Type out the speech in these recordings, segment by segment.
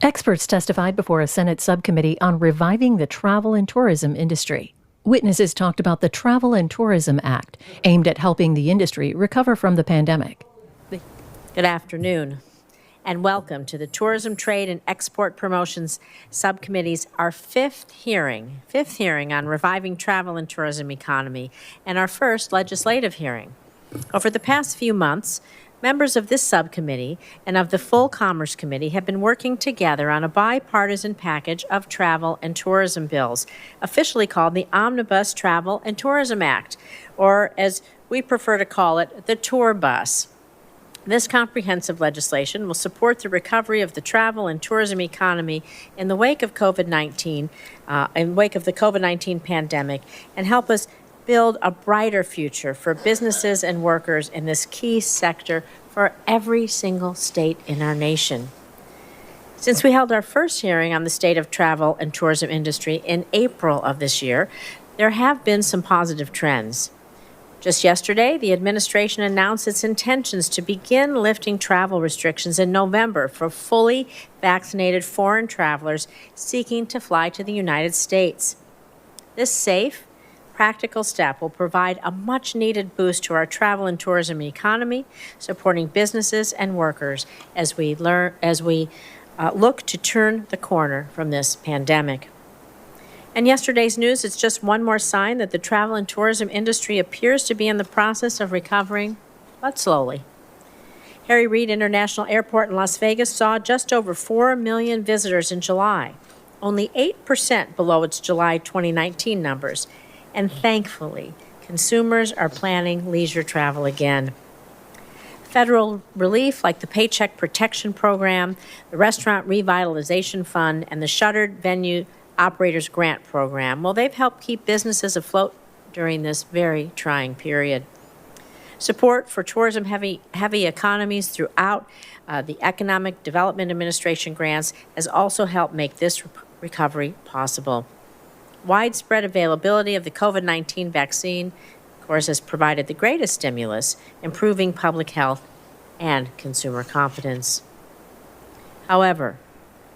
Experts testified before a Senate subcommittee on reviving the travel and tourism industry. Witnesses talked about the Travel and Tourism Act, aimed at helping the industry recover from the pandemic. Good afternoon, and welcome to the Tourism, Trade, and Export Promotions Subcommittee's our fifth hearing on reviving travel and tourism economy, and our first legislative hearing. Over the past few months, members of this subcommittee and of the full Commerce Committee have been working together on a bipartisan package of travel and tourism bills, officially called the Omnibus Travel and Tourism Act, or as we prefer to call it, the Tour Bus. This comprehensive legislation will support the recovery of the travel and tourism economy in the wake of the COVID-19 pandemic, and help us build a brighter future for businesses and workers in this key sector for every single state in our nation. Since we held our first hearing on the state of travel and tourism industry in April of this year, there have been some positive trends. Just yesterday, the administration announced its intentions to begin lifting travel restrictions in November for fully vaccinated foreign travelers seeking to fly to the United States. This safe, practical step will provide a much-needed boost to our travel and tourism economy, supporting businesses and workers as we look to turn the corner from this pandemic. And yesterday's news is just one more sign that the travel and tourism industry appears to be in the process of recovering, but slowly. Harry Reid International Airport in Las Vegas saw just over 4 million visitors in July, only 8% below its July 2019 numbers. And thankfully, consumers are planning leisure travel again. Federal relief like the Paycheck Protection Program, the Restaurant Revitalization Fund, and the Shuttered Venue Operators Grant Program, well, they've helped keep businesses afloat during this very trying period. Support for tourism-heavy economies throughout the Economic Development Administration grants has also helped make this recovery possible. Widespread availability of the COVID-19 vaccine, of course, has provided the greatest stimulus, improving public health and consumer confidence. However,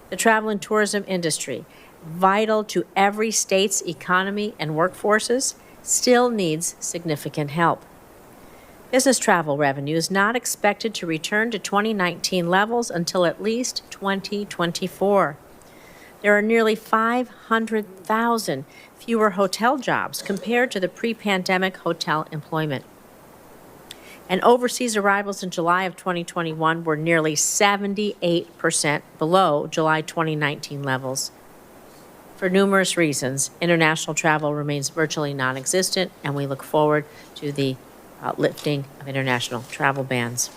the travel and tourism industry, vital to every state's economy and workforces, still needs significant help. Business travel revenue is not expected to return to 2019 levels until at least 2024. There are nearly 500,000 fewer hotel jobs compared to the pre-pandemic hotel employment. And overseas arrivals in July of 2021 were nearly 78% below July 2019 levels. For numerous reasons, international travel remains virtually non-existent, and we look forward to the lifting of international travel bans.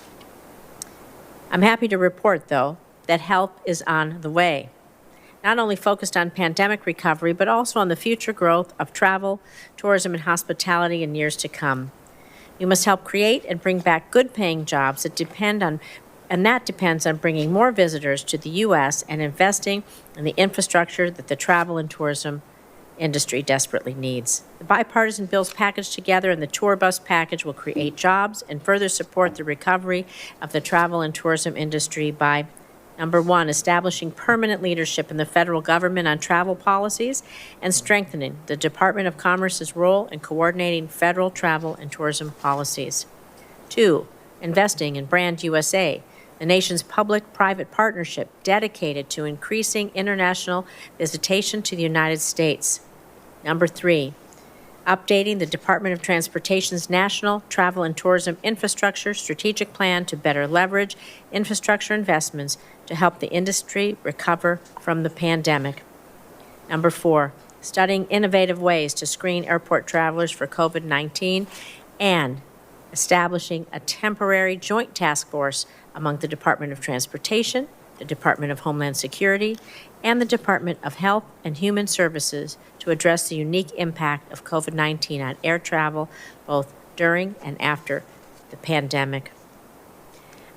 I'm happy to report, though, that help is on the way. Not only focused on pandemic recovery, but also on the future growth of travel, tourism, and hospitality in years to come. We must help create and bring back good-paying jobs that depends on bringing more visitors to the U.S. and investing in the infrastructure that the travel and tourism industry desperately needs. The bipartisan bills packaged together in the Tour Bus package will create jobs and further support the recovery of the travel and tourism industry by Number one, establishing permanent leadership in the federal government on travel policies and strengthening the Department of Commerce's role in coordinating federal travel and tourism policies. Two, investing in Brand USA, the nation's public-private partnership dedicated to increasing international visitation to the United States. Number three, updating the Department of Transportation's National Travel and Tourism Infrastructure Strategic Plan to better leverage infrastructure investments to help the industry recover from the pandemic. Number four, studying innovative ways to screen airport travelers for COVID-19 and establishing a temporary joint task force among the Department of Transportation, the Department of Homeland Security, and the Department of Health and Human Services to address the unique impact of COVID-19 on air travel, both during and after the pandemic.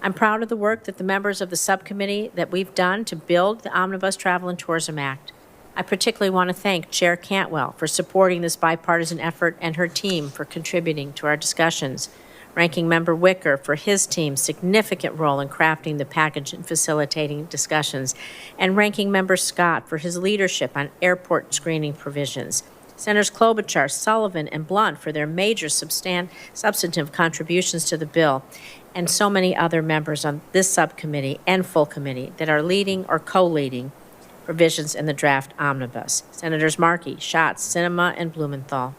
I'm proud of the work that the members of the subcommittee that we've done to build the Omnibus Travel and Tourism Act. I particularly want to thank Chair Cantwell for supporting this bipartisan effort and her team for contributing to our discussions. Ranking Member Wicker for his team's significant role in crafting the package and facilitating discussions, and Ranking Member Scott for his leadership on airport screening provisions. Senators Klobuchar, Sullivan, and Blunt for their major substantive contributions to the bill, and so many other members on this subcommittee and full committee that are leading or co-leading provisions in the draft omnibus. Senators Markey, Schatz, Sinema, and Blumenthal.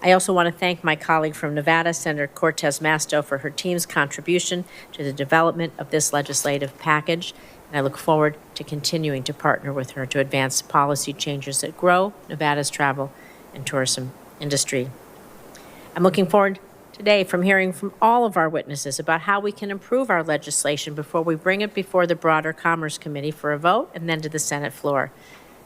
I also want to thank my colleague from Nevada, Senator Cortez Masto, for her team's contribution to the development of this legislative package, and I look forward to continuing to partner with her to advance policy changes that grow Nevada's travel and tourism industry. I'm looking forward today from hearing from all of our witnesses about how we can improve our legislation before we bring it before the broader Commerce Committee for a vote and then to the Senate floor.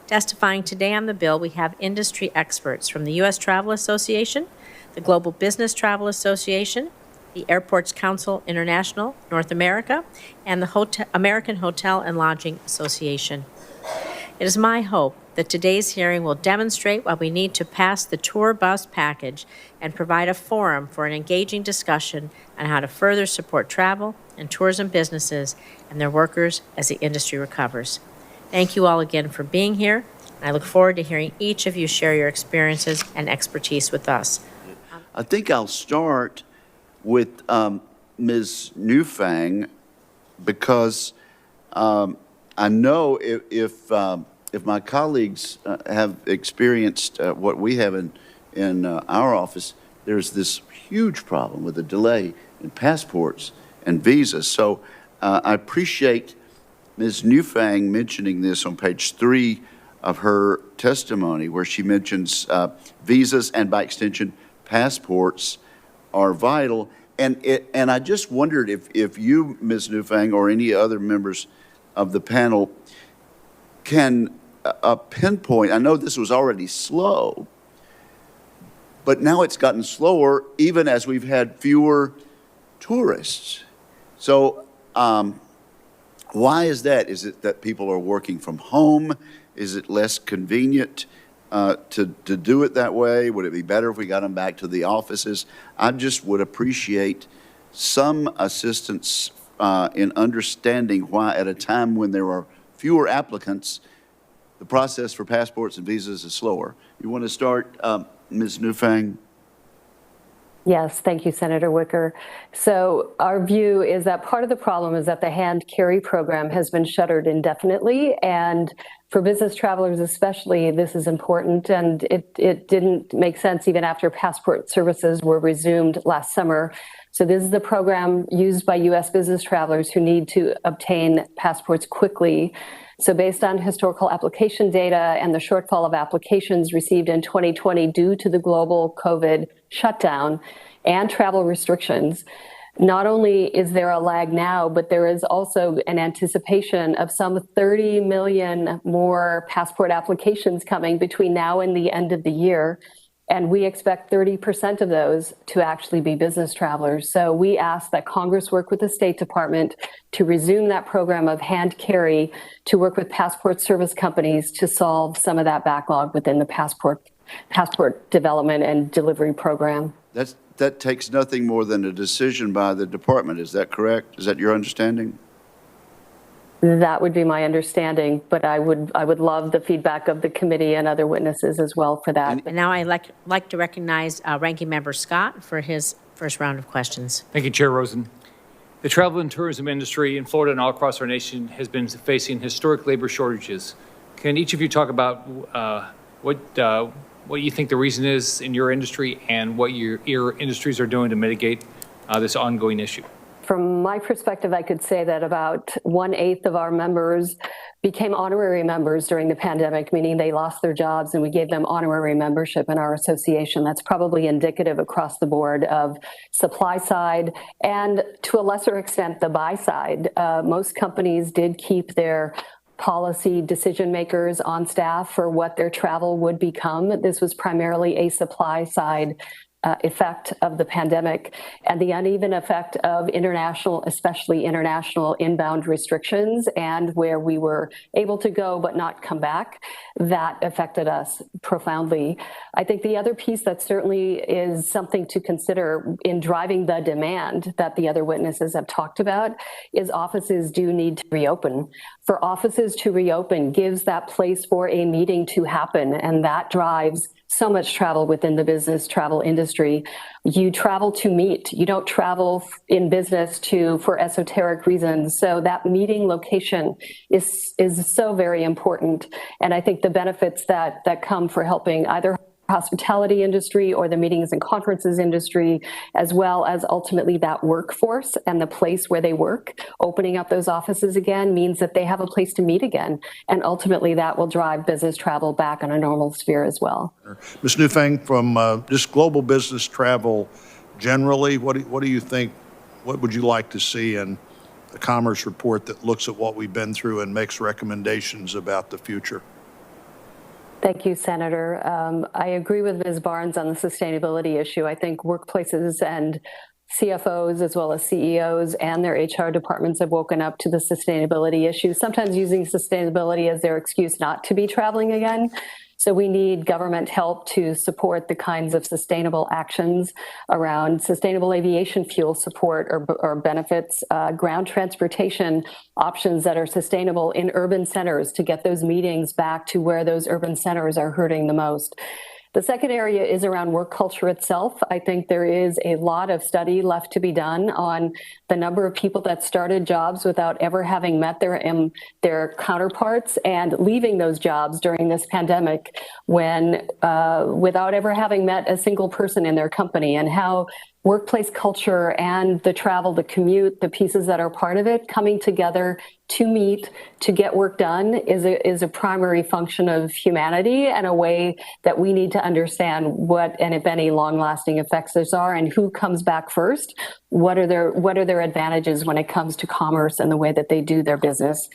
Testifying today on the bill, we have industry experts from the U.S. Travel Association, the Global Business Travel Association, the Airports Council International, North America, and the American Hotel and Lodging Association. It is my hope that today's hearing will demonstrate why we need to pass the tour bus package and provide a forum for an engaging discussion on how to further support travel and tourism businesses and their workers as the industry recovers. Thank you all again for being here. I look forward to hearing each of you share your experiences and expertise with us. I think I'll start with Ms. Neufang because I know if my colleagues have experienced what we have in our office, there's this huge problem with the delay in passports and visas. So I appreciate Ms. Neufang mentioning this on page 3 of her testimony, where she mentions visas and, by extension, passports are vital. And I just wondered if you, Ms. Neufang, or any other members of the panel can pinpoint, I know this was already slow, but now it's gotten slower even as we've had fewer tourists. So why is that? Is it that people are working from home? Is it less convenient to do it that way? Would it be better if we got them back to the offices? I just would appreciate some assistance in understanding why, at a time when there are fewer applicants, the process for passports and visas is slower. You want to start, Ms. Neufang? Yes, thank you, Senator Wicker. So our view is that part of the problem is that the hand carry program has been shuttered indefinitely, and for business travelers especially, this is important, and it didn't make sense even after passport services were resumed last summer. So this is the program used by U.S. business travelers who need to obtain passports quickly. So based on historical application data and the shortfall of applications received in 2020 due to the global COVID shutdown and travel restrictions, not only is there a lag now, but there is also an anticipation of some 30 million more passport applications coming between now and the end of the year. And we expect 30% of those to actually be business travelers. So we ask that Congress work with the State Department to resume that program of hand carry, to work with passport service companies to solve some of that backlog within the passport development and delivery program. That takes nothing more than a decision by the department. Is that correct? Is that your understanding? That would be my understanding, but I would love the feedback of the committee and other witnesses as well for that. And now I'd like to recognize Ranking Member Scott for his first round of questions. Thank you, Chair Rosen. The travel and tourism industry in Florida and all across our nation has been facing historic labor shortages. Can each of you talk about what you think the reason is in your industry and what your industries are doing to mitigate this ongoing issue? From my perspective, I could say that about 1/8 of our members became honorary members during the pandemic, meaning they lost their jobs and we gave them honorary membership in our association. That's probably indicative across the board of supply side and, to a lesser extent, the buy side. Most companies did keep their policy decision makers on staff for what their travel would become. This was primarily a supply side effect of the pandemic and the uneven effect of international, especially international inbound restrictions, and where we were able to go but not come back, that affected us profoundly. I think the other piece that certainly is something to consider in driving the demand that the other witnesses have talked about is offices do need to reopen. For offices to reopen gives that place for a meeting to happen, and that drives so much travel within the business travel industry. You travel to meet. You don't travel in business for esoteric reasons. So that meeting location is so very important. And I think the benefits that come for helping either hospitality industry or the meetings and conferences industry, as well as ultimately that workforce and the place where they work, opening up those offices again means that they have a place to meet again. And ultimately that will drive business travel back on a normal sphere as well. Ms. Neufang, from just global business travel generally, what do you think, what would you like to see in the Commerce report that looks at what we've been through and makes recommendations about the future? Thank you, Senator. I agree with Ms. Barnes on the sustainability issue. I think workplaces and CFOs as well as CEOs and their HR departments have woken up to the sustainability issue, sometimes using sustainability as their excuse not to be traveling again. So we need government help to support the kinds of sustainable actions around sustainable aviation fuel support or benefits, ground transportation options that are sustainable in urban centers to get those meetings back to where those urban centers are hurting the most. The second area is around work culture itself. I think there is a lot of study left to be done on the number of people that started jobs without ever having met their counterparts and leaving those jobs during this pandemic without ever having met a single person in their company, and how workplace culture and the travel, the commute, the pieces that are part of it, coming together to meet, to get work done is a primary function of humanity, and a way that we need to understand what, and if any, long-lasting effects those are, and who comes back first. What are their advantages when it comes to commerce and the way that they do their business?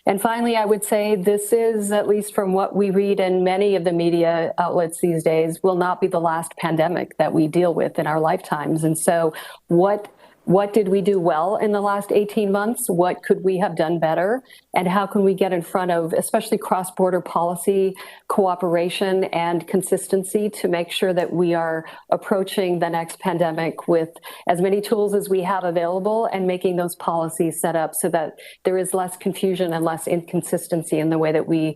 And finally, I would say this is, at least from what we read in many of the media outlets these days, will not be the last pandemic that we deal with in our lifetimes. And so what did we do well in the last 18 months? What could we have done better? And how can we get in front of, especially cross-border policy, cooperation, and consistency to make sure that we are approaching the next pandemic with as many tools as we have available, and making those policies set up so that there is less confusion and less inconsistency in the way that we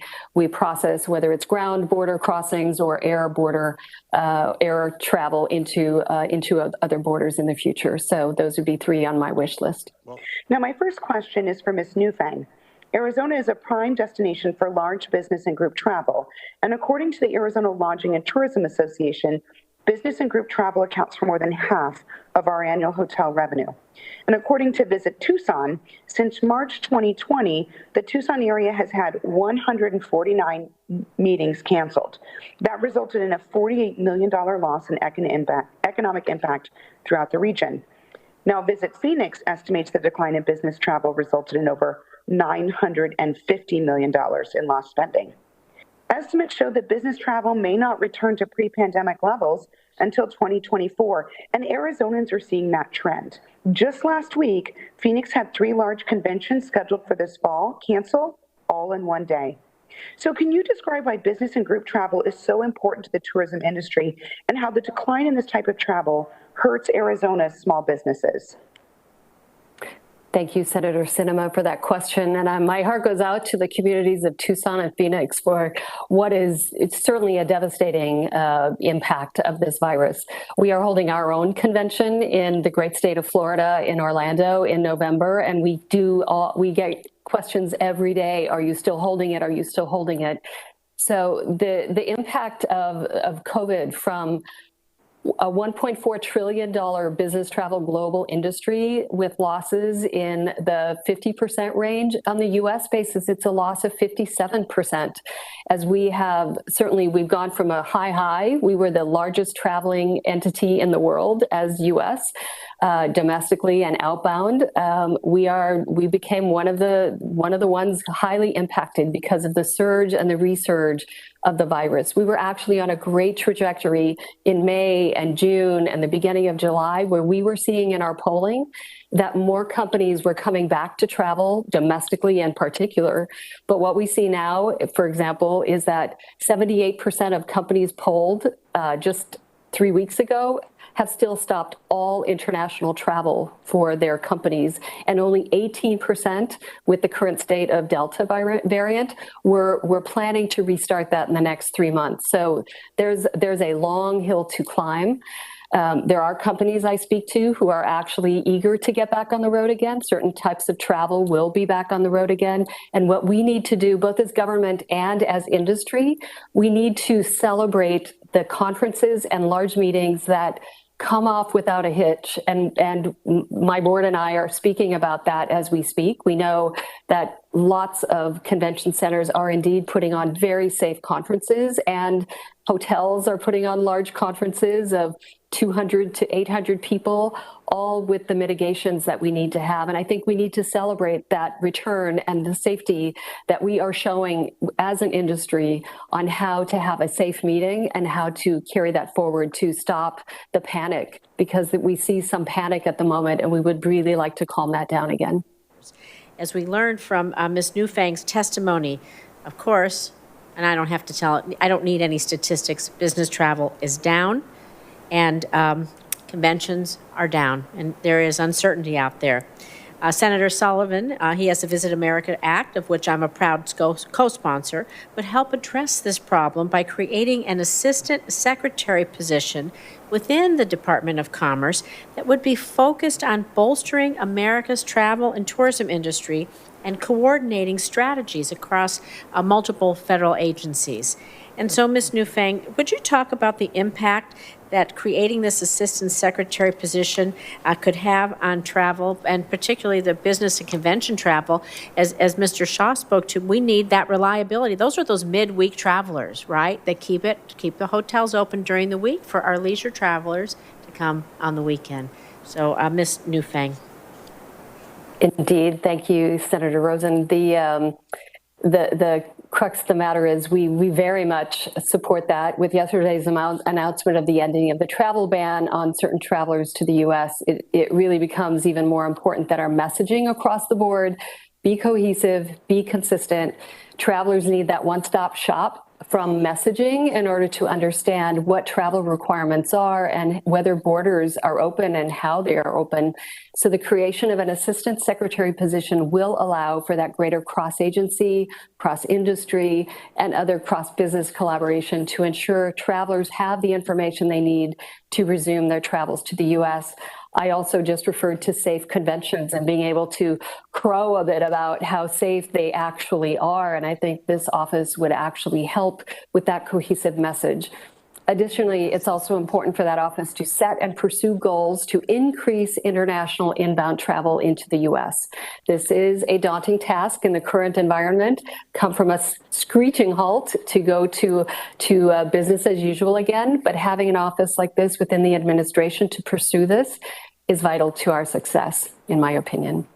process, whether it's ground border crossings or air travel into other borders in the future. So those would be three on my wish list. Now, my first question is for Ms. Neufang. Arizona is a prime destination for large business and group travel. And according to the Arizona Lodging and Tourism Association, business and group travel accounts for more than half of our annual hotel revenue. And according to Visit Tucson, since March 2020, the Tucson area has had 149 meetings canceled. That resulted in a $48 million loss in economic impact throughout the region. Now, Visit Phoenix estimates the decline in business travel resulted in over $950 million in lost spending. Estimates show that business travel may not return to pre-pandemic levels until 2024, and Arizonans are seeing that trend. Just last week, Phoenix had 3 large conventions scheduled for this fall cancel all in one day. So can you describe why business and group travel is so important to the tourism industry, and how the decline in this type of travel hurts Arizona's small businesses? Thank you, Senator Sinema, for that question. And my heart goes out to the communities of Tucson and Phoenix for it's certainly a devastating impact of this virus. We are holding our own convention in the great state of Florida in Orlando in November, and we get questions every day. Are you still holding it? Are you still holding it? So the impact of COVID from a $1.4 trillion business travel global industry with losses in the 50% range. On the US basis, it's a loss of 57%. As we've gone from a high. We were the largest traveling entity in the world as US. domestically and outbound. We became one of the ones highly impacted because of the surge and the resurge of the virus. We were actually on a great trajectory in May and June and the beginning of July, where we were seeing in our polling that more companies were coming back to travel domestically in particular. But what we see now, for example, is that 78% of companies polled just 3 weeks ago have still stopped all international travel for their companies, and only 18% with the current state of Delta variant we're planning to restart that in the next 3 months. So there's a long hill to climb. There are companies I speak to who are actually eager to get back on the road again. Certain types of travel will be back on the road again. And what we need to do, both as government and as industry, we need to celebrate the conferences and large meetings that come off without a hitch. And my board and I are speaking about that as we speak. We know that lots of convention centers are indeed putting on very safe conferences, and hotels are putting on large conferences of 200 to 800 people, all with the mitigations that we need to have. And I think we need to celebrate that return and the safety that we are showing as an industry on how to have a safe meeting and how to carry that forward to stop the panic, because we see some panic at the moment and we would really like to calm that down again. As we learned from Ms. Neufang's testimony, of course, and I don't have to tell it, I don't need any statistics, business travel is down, and conventions are down, and there is uncertainty out there. Senator Sullivan, he has the Visit America Act, of which I'm a proud co-sponsor, would help address this problem by creating an assistant secretary position within the Department of Commerce that would be focused on bolstering America's travel and tourism industry and coordinating strategies across multiple federal agencies. And so, Ms. Neufang, would you talk about the impact that creating this assistant secretary position could have on travel, and particularly the business and convention travel? As Mr. Shaw spoke to, we need that reliability. Those are those midweek travelers, right? That keep the hotels open during the week for our leisure travelers to come on the weekend. So, Ms. Neufang. Indeed, thank you, Senator Rosen. The crux of the matter is we very much support that. With yesterday's announcement of the ending of the travel ban on certain travelers to the U.S., it really becomes even more important that our messaging across the board be cohesive, be consistent. Travelers need that one-stop shop from messaging in order to understand what travel requirements are and whether borders are open and how they are open. So the creation of an assistant secretary position will allow for that greater cross-agency, cross-industry, and other cross-business collaboration to ensure travelers have the information they need to resume their travels to the U.S. I also just referred to safe conventions and being able to crow a bit about how safe they actually are. And I think this office would actually help with that cohesive message. Additionally, it's also important for that office to set and pursue goals to increase international inbound travel into the U.S. This is a daunting task in the current environment, come from a screeching halt to go to business as usual again. But having an office like this within the administration to pursue this is vital to our success, in my opinion.